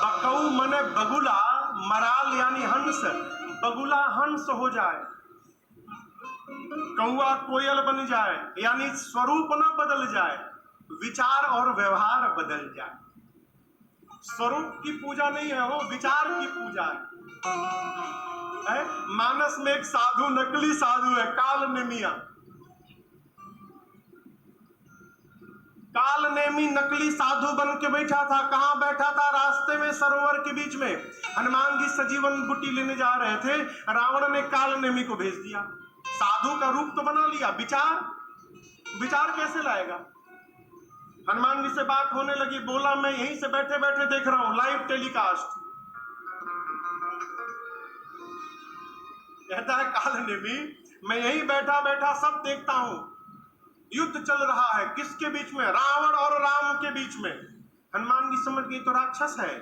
बकऊ मने बगुला, मराल यानी हंस, बगुला हंस हो जाए, कौवा कोयल बन जाए, यानी स्वरूप न बदल जाए, विचार और व्यवहार बदल जाए। स्वरूप की पूजा नहीं है, वो विचार की पूजा है। मानस में एक साधु, नकली साधु है, काल नेमिया। काल नेमी नकली साधु बन के बैठा था। कहां बैठा था? रास्ते में, सरोवर के बीच में। हनुमान जी सजीवन बूटी लेने जा रहे थे, रावण ने काल नेमी को भेज दिया। साधु का रूप तो बना लिया, विचार कैसे लाएगा? हनुमान जी से बात होने लगी, बोला मैं यहीं से बैठे बैठे देख रहा हूं, लाइव टेलीकास्ट। कहता है काल नेमी, मैं यहीं बैठा बैठा सब देखता हूं। युद्ध चल रहा है, किसके बीच में? रावण और राम के बीच में। हनुमान जी समझ गए तो राक्षस है।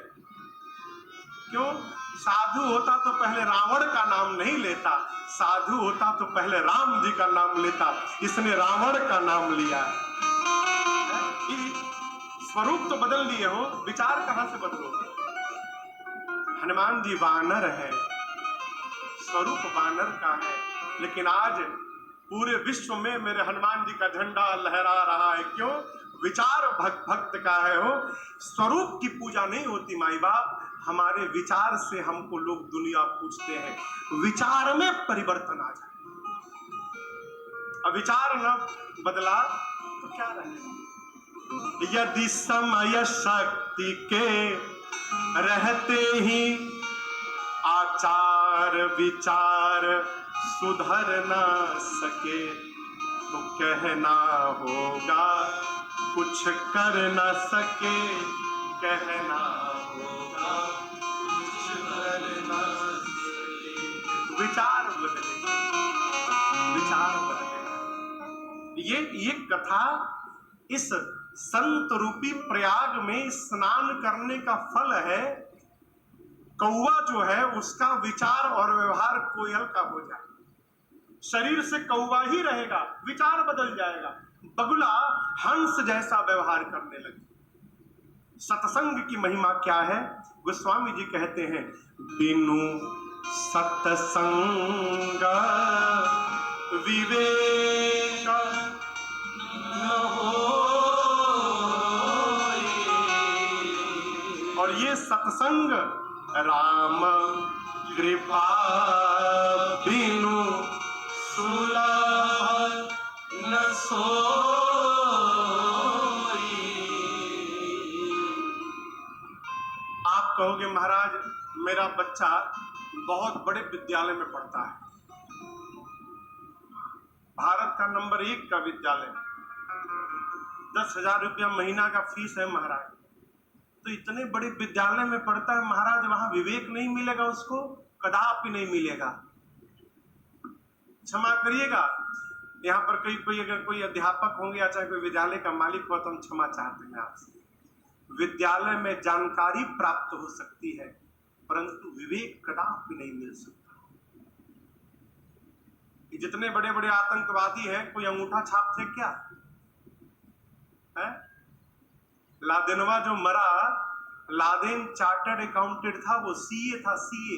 क्यों? साधु होता तो पहले रावण का नाम नहीं लेता, साधु होता तो पहले राम जी का नाम लेता। इसने रावण का नाम लिया। स्वरूप तो बदल लिए हो, विचार कहां से बदलोगे? हनुमान जी वानर है, स्वरूप वानर का है, लेकिन आज पूरे विश्व में मेरे हनुमान जी का झंडा लहरा रहा है। क्यों? विचार भक्त का है। हो स्वरूप की पूजा नहीं होती माई बाप, हमारे विचार से हमको लोग दुनिया पूछते हैं। विचार में परिवर्तन आ जाए, अब विचार न बदला तो क्या रहेगा? यदि समय शक्ति के रहते ही आचार विचार सुधर ना सके, तो कहना होगा कुछ कर ना सके, कहना होगा कुछ कर ना सके। विचार बदले, विचार बदले। ये कथा इस संत रूपी प्रयाग में स्नान करने का फल है। कौवा जो है उसका विचार और व्यवहार कोयल का हो जाए, शरीर से कौवा ही रहेगा, विचार बदल जाएगा। बगुला हंस जैसा व्यवहार करने लगे। सत्संग की महिमा क्या है? गोस्वामी जी कहते हैं, बिनु सत्संग विवेक न होए। और ये सत्संग राम कृपा बिनु सुलभ न सोई। आप कहोगे महाराज मेरा बच्चा बहुत बड़े विद्यालय में पढ़ता है, भारत का नंबर 1 का विद्यालय, 10,000 रुपया महीना का फीस है महाराज। तो इतने बड़े विद्यालय में पढ़ता है महाराज, वहां विवेक नहीं मिलेगा उसको, कदापि नहीं मिलेगा। क्षमा करिएगा, यहाँ पर कोई अगर कोई अध्यापक होंगे या चाहे कोई विद्यालय का मालिक हो तो हम क्षमा चाहते हैं आपसे। विद्यालय में जानकारी प्राप्त हो सकती है परंतु विवेक कदापि नहीं मिल सकता। जितने बड़े बड़े आतंकवादी हैं, कोई अंगूठा छाप थे क्या है? लादेनवा जो मरा, लादेन चार्टर्ड अकाउंटेंट था, वो सीए था, सीए।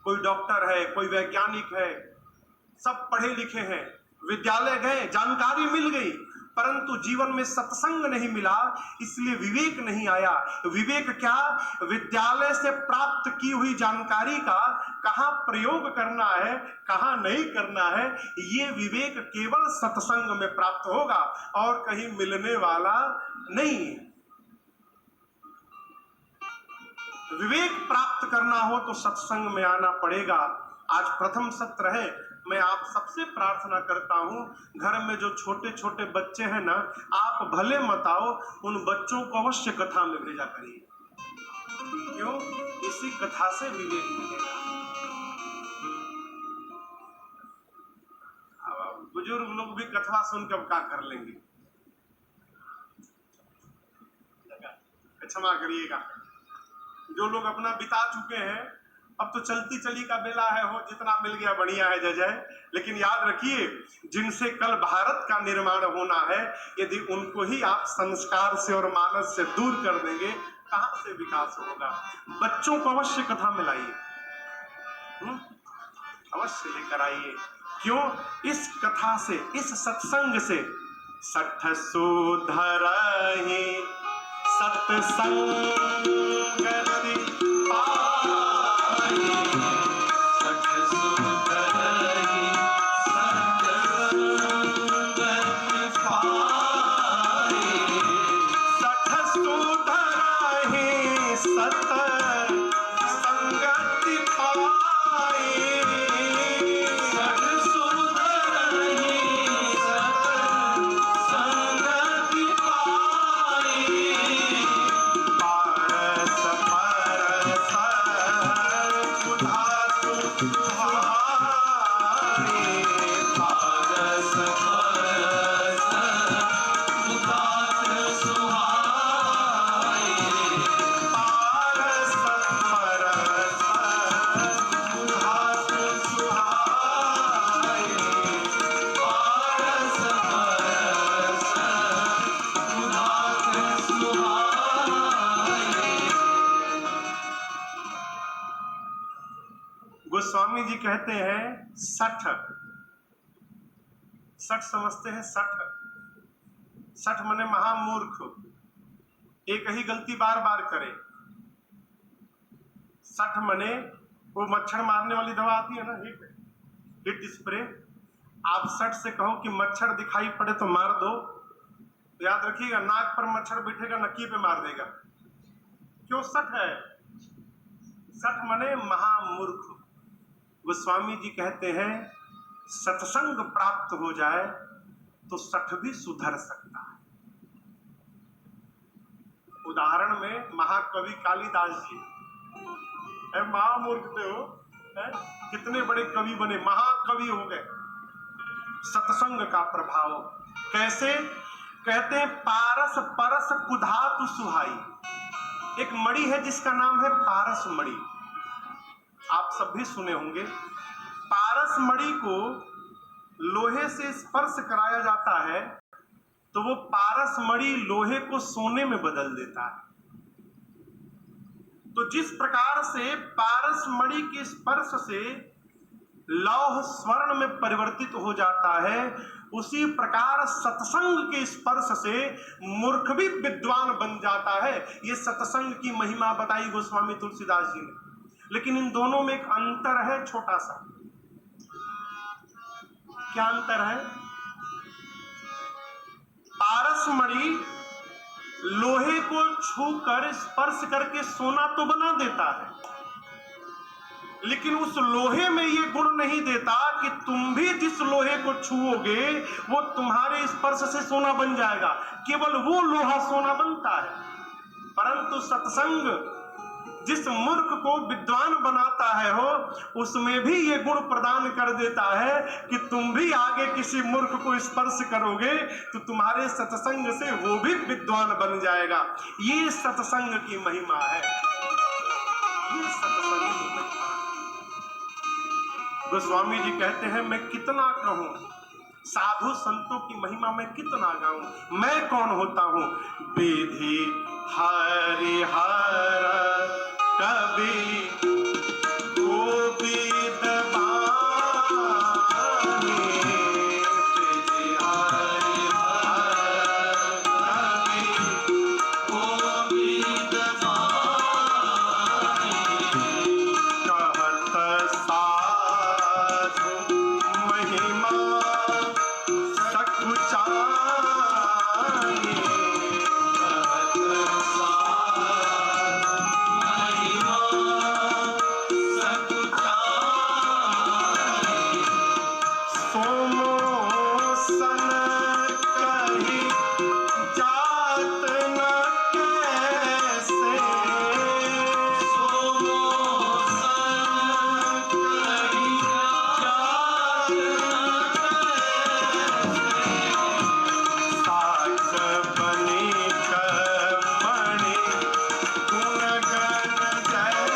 कोई डॉक्टर है, कोई वैज्ञानिक है, सब पढ़े लिखे हैं, विद्यालय गए, जानकारी मिल गई, परंतु जीवन में सत्संग नहीं मिला, इसलिए विवेक नहीं आया। विवेक क्या? विद्यालय से प्राप्त की हुई जानकारी का कहां प्रयोग करना है, कहां नहीं करना है, ये विवेक केवल सत्संग में प्राप्त होगा और कहीं मिलने वाला नहीं है। विवेक प्राप्त करना हो तो सत्संग में आना पड़ेगा। आज प्रथम सत्र है, मैं आप सबसे प्रार्थना करता हूं, घर में जो छोटे छोटे बच्चे हैं ना, आप भले मत आओ, उन बच्चों को अवश्य कथा में भेजा करिए। क्यों? इसी कथा से विवेक मिलेगा। अब बुजुर्ग लोग भी कथा सुनकर क्या कर लेंगे, क्षमा करिएगा। जो लोग अपना बिता चुके हैं, अब तो चलती चली का बेला है, हो जितना मिल गया बढ़िया है, जय जय। लेकिन याद रखिए, जिनसे कल भारत का निर्माण होना है, यदि उनको ही आप संस्कार से और मानस से दूर कर देंगे, कहां से विकास होगा? बच्चों को अवश्य कथा में लाइए, अवश्य लेकर आइए। क्यों? इस कथा से, इस सत्संग से सठ सुधरहि सत्संगति पाई, सठ सुधरहि सत्संगति पाई, सठ सुधरहि सत्संगति पाई, सठ सुधरहि सत्संगति पाई, पारस परस सुधातु सुहाई, पारस परस सुधातु सुहाई, पारस परस सुधातु सुहाई, पारस परस सुधातु सुहाई। गोस्वामी जी कहते हैं सठ, सठ समझते हैं? सठ, सठ मने महामूर्ख, एक ही गलती बार बार करे। सठ मने वो मच्छर मारने वाली दवा आती है ना, हिट स्प्रे। आप सठ से कहो कि मच्छर दिखाई पड़े तो मार दो, तो याद रखिएगा, नाक पर मच्छर बैठेगा, नक्की पे मार देगा। क्यों? सठ है। सठ मने महामूर्ख। गोस्वामी जी कहते हैं सत्संग प्राप्त हो जाए तो सठ भी सुधर सकता है। उदाहरण में महाकवि कालिदास जी, महामूर्ख थे हो, कितने बड़े कवि बने, महाकवि हो गए। सत्संग का प्रभाव कैसे? कहते हैं पारस परस कुधातु सुहाई। एक मणि है जिसका नाम है पारस मणि, आप सब भी सुने होंगे। पारस मणि को लोहे से स्पर्श कराया जाता है तो वो पारस मणि लोहे को सोने में बदल देता है। तो जिस प्रकार से पारस मणि के स्पर्श से लौह स्वर्ण में परिवर्तित हो जाता है, उसी प्रकार सत्संग के स्पर्श से मूर्ख भी विद्वान बन जाता है। ये सत्संग की महिमा बताई गोस्वामी तुलसीदास जी ने। लेकिन इन दोनों में एक अंतर है, छोटा सा। क्या अंतर है? पारस मणि लोहे को छूकर स्पर्श करके सोना तो बना देता है, लेकिन उस लोहे में ये गुण नहीं देता कि तुम भी जिस लोहे को छुओगे वो तुम्हारे स्पर्श से सोना बन जाएगा। केवल वो लोहा सोना बनता है। परंतु सत्संग जिस मूर्ख को विद्वान बनाता है हो, उसमें भी ये गुण प्रदान कर देता है कि तुम भी आगे किसी मूर्ख को स्पर्श करोगे तो तुम्हारे सत्संग से वो भी विद्वान बन जाएगा। ये सत्संग की महिमा है। ये सत्संग की महिमा है। गोस्वामी जी कहते हैं, मैं कितना कहूं, साधु संतों की महिमा में कितना गाऊं, मैं कौन होता हूं। विधि हरिहर कवि गोविंद बानी, विधि हरिहर कवि गोविंद बानी, कहत साधु महिमा सकुचानी, कहत साधु महिमा सकुचानी, सोमो सन कही जात न कैसे, सोमो सन कही जात न कैसे, साख बनी कमणि गुणगण जैसे,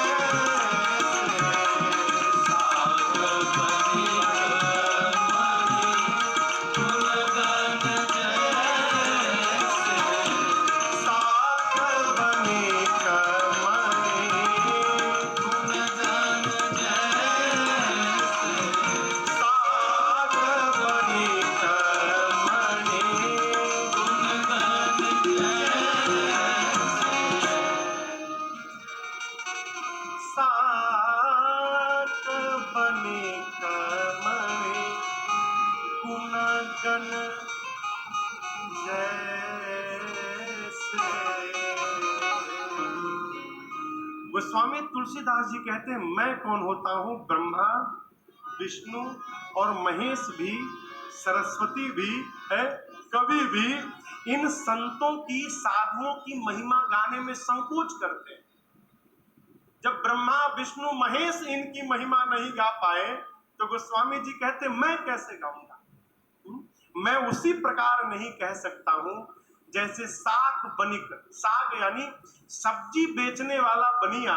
साख बनी कमणि गुणगण जैसे, साख बनी कमणि गुणगण जैसे, साख बनी कमणि गुणगण जैसे, साख बनी कमणि गुणगण जैसे। गोस्वामी तुलसीदास जी कहते हैं, मैं कौन होता हूं। ब्रह्मा विष्णु और महेश भी, सरस्वती भी है, कवि भी इन संतों की, साधुओं की महिमा गाने में संकोच करते हैं। जब ब्रह्मा विष्णु महेश इनकी महिमा नहीं गा पाए तो गोस्वामी जी कहते मैं कैसे गाऊंगा। मैं उसी प्रकार नहीं कह सकता हूं जैसे साग बनिक, साग यानी सब्जी बेचने वाला बनिया,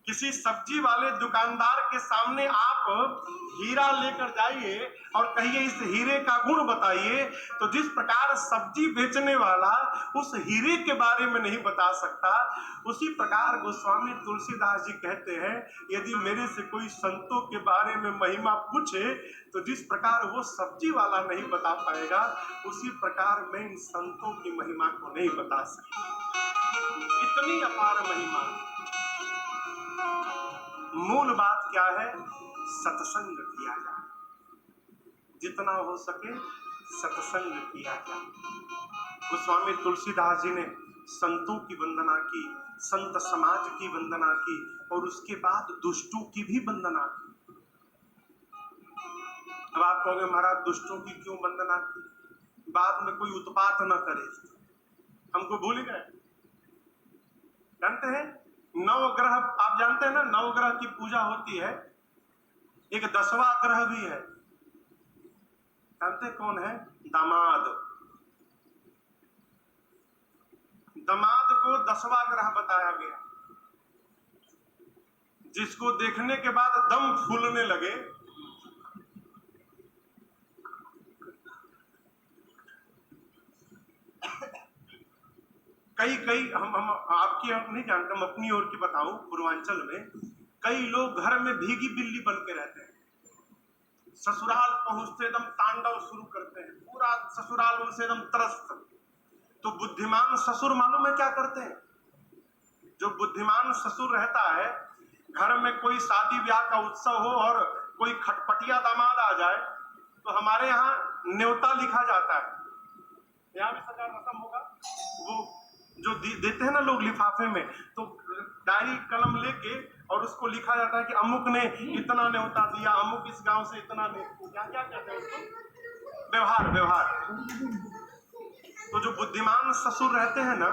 किसी सब्जी वाले दुकानदार के सामने आप हीरा लेकर जाइए और कहिए इस हीरे का गुण बताइए, तो जिस प्रकार सब्जी बेचने वाला उस हीरे के बारे में नहीं बता सकता, उसी प्रकार गोस्वामी तुलसीदास जी कहते हैं यदि मेरे से कोई संतों के बारे में महिमा पूछे तो जिस प्रकार वो सब्जी वाला नहीं बता पाएगा, उसी प्रकार मैं इन संतों की महिमा को नहीं बता सकता। इतनी अपार महिमा। मूल बात क्या है? सत्संग किया जाए, जितना हो सके सत्संग किया जाए। गोस्वामी तुलसीदास जी ने संतों की वंदना की, संत समाज की वंदना की और उसके बाद दुष्टों की भी वंदना की। अब आप कहोगे महाराज दुष्टों की क्यों वंदना की? बाद में कोई उत्पात न करे, हमको भूल गए। जानते हैं नवग्रह, आप जानते हैं ना नवग्रह की पूजा होती है, एक 10वां ग्रह भी है। जानते कौन है? दामाद। दामाद को 10वां ग्रह बताया गया, जिसको देखने के बाद दम फूलने लगे। कई हम आपकी नहीं जानते, हम अपनी ओर की बताऊं, पूर्वांचल में कई लोग घर में भीगी बिल्ली बन के रहते हैं। ससुराल पहुंचते एकदम तांडव शुरू करते हैं, पूरा ससुराल उनसे एकदम त्रस्त। तो बुद्धिमान ससुर मालूम है क्या करते हैं? जो बुद्धिमान ससुर रहता है, घर में कोई शादी ब्याह का उत्सव हो और कोई खटपटिया दामाद आ जाए तो हमारे यहाँ न्योता लिखा जाता है। यहाँ भी सरकार रस्म होगा, वो जो देते हैं ना लोग लिफाफे में, तो डायरी कलम लेके और उसको लिखा जाता है कि अमुक ने इतना न्योता दिया, अमुक इस गांव से इतना ने, क्या क्या कहते हैं उसको, व्यवहार व्यवहार। तो जो बुद्धिमान ससुर रहते हैं ना,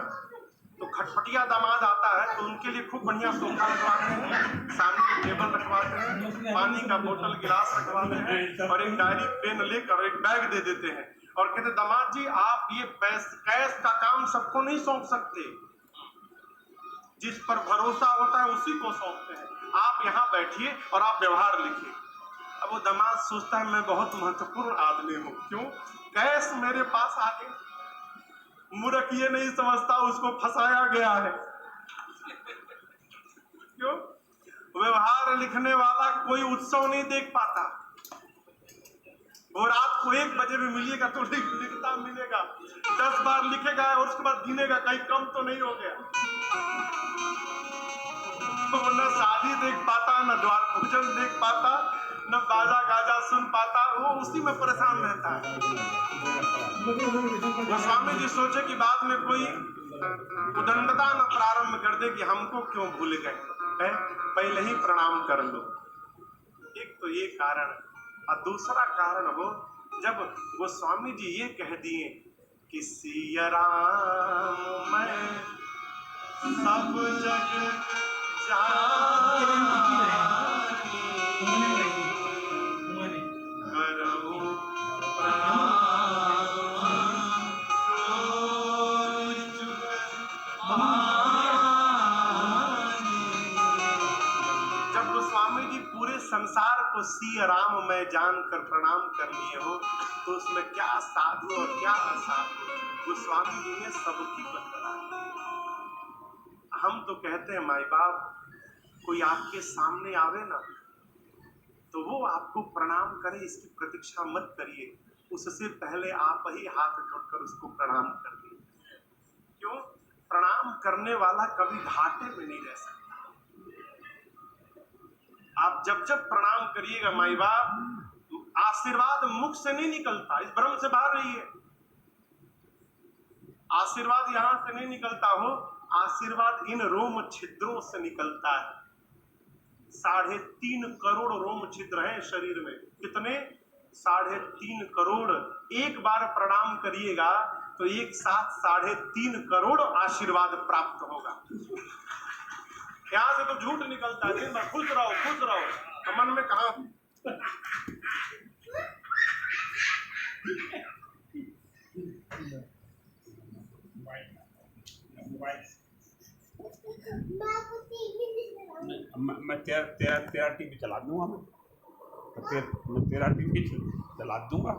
तो खटपटिया दामाद आता है तो उनके लिए खूब बढ़िया सोफा लगवाते हैं, सामने टेबल रखवाते हैं, पानी का बोतल गिलास रखवाते हैं और एक डायरी पेन लेकर एक बैग दे देते हैं और कहते दामाद जी आप ये कैश का काम सबको नहीं सौंप सकते, जिस पर भरोसा होता है उसी को सौंपते हैं, आप यहाँ बैठिए और आप व्यवहार लिखिए। अब वो दामाद सोचता है मैं बहुत महत्वपूर्ण आदमी हूँ, क्यों कैश मेरे पास आ गए, मूर्ख ये नहीं समझता उसको फंसाया गया है। क्यों? व्यवहार लिखने वाला कोई उत्सव नहीं देख पाता, वो रात को 1 बजे में मिलेगा तो लिखता मिलेगा, 10 बार लिखेगा और उसके बाद गिनेगा कहीं कम तो नहीं हो गया। तो वो न शादी देख पाता, न द्वार पूजन देख पाता, न बाजा गाजा सुन पाता, वो उसी में परेशान रहता है। गोस्वामी जी सोचे कि बाद में कोई उदंडता न प्रारंभ कर दे कि हमको क्यों भूल गए, पहले ही प्रणाम कर लो। एक तो ये कारण, और दूसरा कारण हो जब गोस्वामी जी ये कह दिए कि सिया राम मैं सब जग जानी करहूं प्रणाम संसार को सिया राम मैं जानकर प्रणाम कर लिए हो, तो उसमें क्या साधु और क्या असाधु, गोस्वामी जी ने सबकी बतलाई। हम तो कहते हैं माई बाप कोई आपके सामने आवे ना तो वो आपको प्रणाम करे, इसकी प्रतीक्षा मत करिए, उससे पहले आप ही हाथ जोड़कर उसको प्रणाम कर दीजिए। क्यों? प्रणाम करने वाला कभी घाटे में नहीं रह सकता। आप जब जब प्रणाम करिएगा माई बाप, आशीर्वाद मुख से नहीं निकलता, इस भ्रम से बाहर रहिए। आशीर्वाद यहां से नहीं निकलता हो, आशीर्वाद इन रोम छिद्रों से निकलता है। 3.5 करोड़ रोम छिद्र हैं शरीर में। कितने? 3.5 करोड़। एक बार प्रणाम करिएगा तो एक साथ 3.5 करोड़ आशीर्वाद प्राप्त होगा। यहां से तो झूठ निकलता है, दिन भर खुश रहो खुश रहो, तो मन में कहा मैं तेरा टीवी चला दूंगा, मैं तेरा टीवी चला दूंगा।